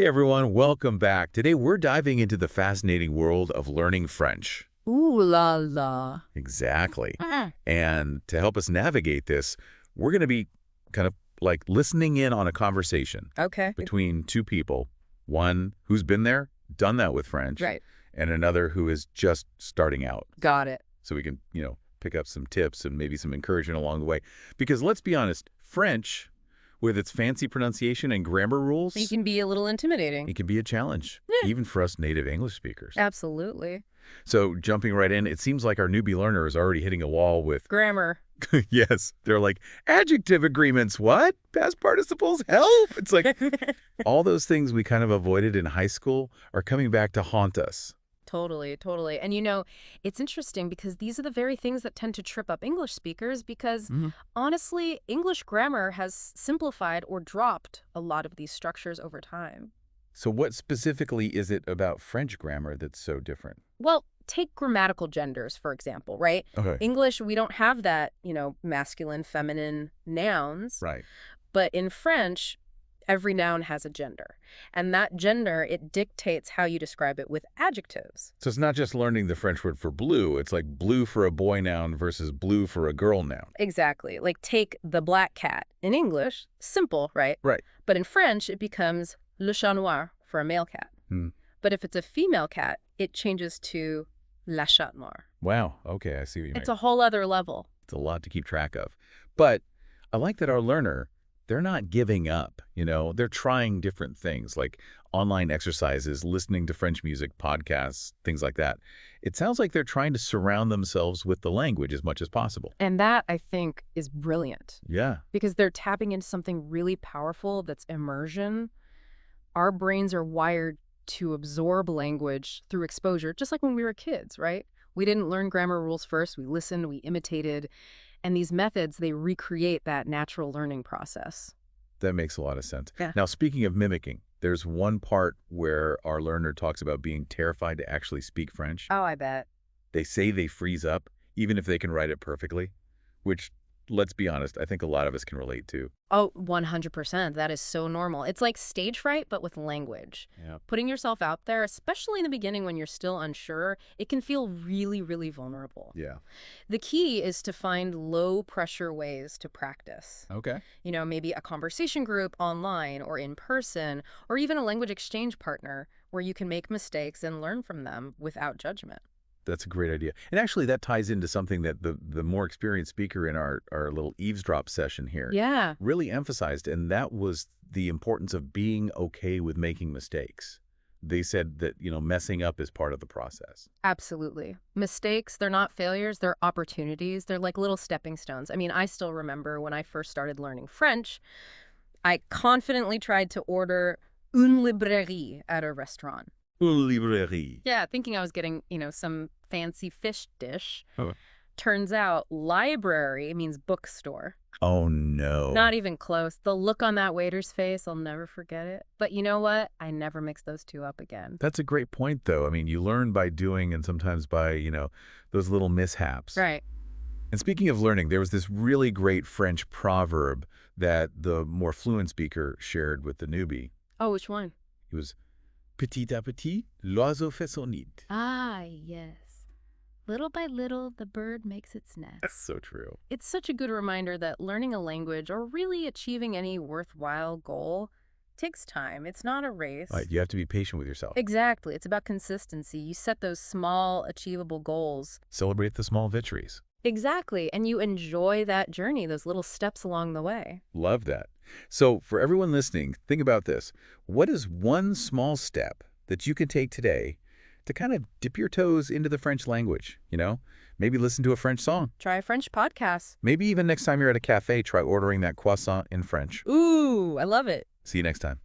Hey everyone, welcome back. Today we're diving into the fascinating world of learning French. Ooh la la. Exactly. And to help us navigate this, we're going to be kind of like listening in on a conversation Okay. between two people, one who's been there, done that with French, Right. and another who is just starting out. Got it. So we can, pick up some tips and maybe some encouragement along the way. Because let's be honest, French, with its fancy pronunciation and grammar rules, It can be a little intimidating. it can be a challenge, Yeah. even for us native English speakers. Absolutely. So jumping right in, it seems like our newbie learner is already hitting a wall with, Grammar. yes, they're like, adjective agreements, what? Past participles, help! It's like all those things we kind of avoided in high school are coming back to haunt us. Totally, totally. And it's interesting because these are the very things that tend to trip up English speakers because honestly, English grammar has simplified or dropped a lot of these structures over time. So what specifically is it about French grammar that's so different? Well, take grammatical genders, for example, right? Okay. English, we don't have that, masculine, feminine nouns. Right. But in French, every noun has a gender. And that gender, it dictates how you describe it with adjectives. So it's not just learning the French word for blue. It's like blue for a boy noun versus blue for a girl noun. Exactly. Like take the black cat. In English, simple, right? Right. But in French, it becomes le chat noir for a male cat. But if it's a female cat, it changes to la chatte noire. Wow. Okay, I see what you mean. It's a whole other level. It's a lot to keep track of. But I like that our learner, they're not giving up, They're trying different things like online exercises, listening to French music, podcasts, things like that. It sounds like they're trying to surround themselves with the language as much as possible. And that, I think, is brilliant. Yeah. Because they're tapping into something really powerful that's immersion. Our brains are wired to absorb language through exposure, just like when we were kids, right? We didn't learn grammar rules first. We listened, we imitated. And these methods, they recreate that natural learning process. That makes a lot of sense. Yeah. Now, speaking of mimicking, there's one part where our learner talks about being terrified to actually speak French. Oh, I bet. They say they freeze up, even if they can write it perfectly, which, let's be honest, I think a lot of us can relate to. Oh, 100%. That is so normal. It's like stage fright, but with language. Yeah. Putting yourself out there, especially in the beginning when you're still unsure, it can feel really, really vulnerable. Yeah. The key is to find low-pressure ways to practice. Okay. Maybe a conversation group online or in person, or even a language exchange partner where you can make mistakes and learn from them without judgment. That's a great idea. And actually, that ties into something that the more experienced speaker in our little eavesdrop session here Yeah. really emphasized, and that was the importance of being okay with making mistakes. They said that, messing up is part of the process. Absolutely. Mistakes, they're not failures, they're opportunities. They're like little stepping stones. I mean, I still remember when I first started learning French, I confidently tried to order une librairie at a restaurant. Une librairie. Yeah, thinking I was getting, some fancy fish dish. Oh. Turns out library means bookstore. Oh, no. Not even close. The look on that waiter's face, I'll never forget it. But you know what? I never mix those two up again. That's a great point, though. I mean, you learn by doing and sometimes by, those little mishaps. Right. And speaking of learning, there was this really great French proverb that the more fluent speaker shared with the newbie. Oh, which one? It was, petit à petit, l'oiseau fait son nid. Ah, yes. Little by little, the bird makes its nest. That's so true. It's such a good reminder that learning a language or really achieving any worthwhile goal takes time. It's not a race. Right, you have to be patient with yourself. Exactly. It's about consistency. You set those small, achievable goals. Celebrate the small victories. Exactly. And you enjoy that journey, those little steps along the way. Love that. So for everyone listening, think about this. What is one small step that you can take today to kind of dip your toes into the French language? Maybe listen to a French song. Try a French podcast. Maybe even next time you're at a cafe, try ordering that croissant in French. Ooh, I love it. See you next time.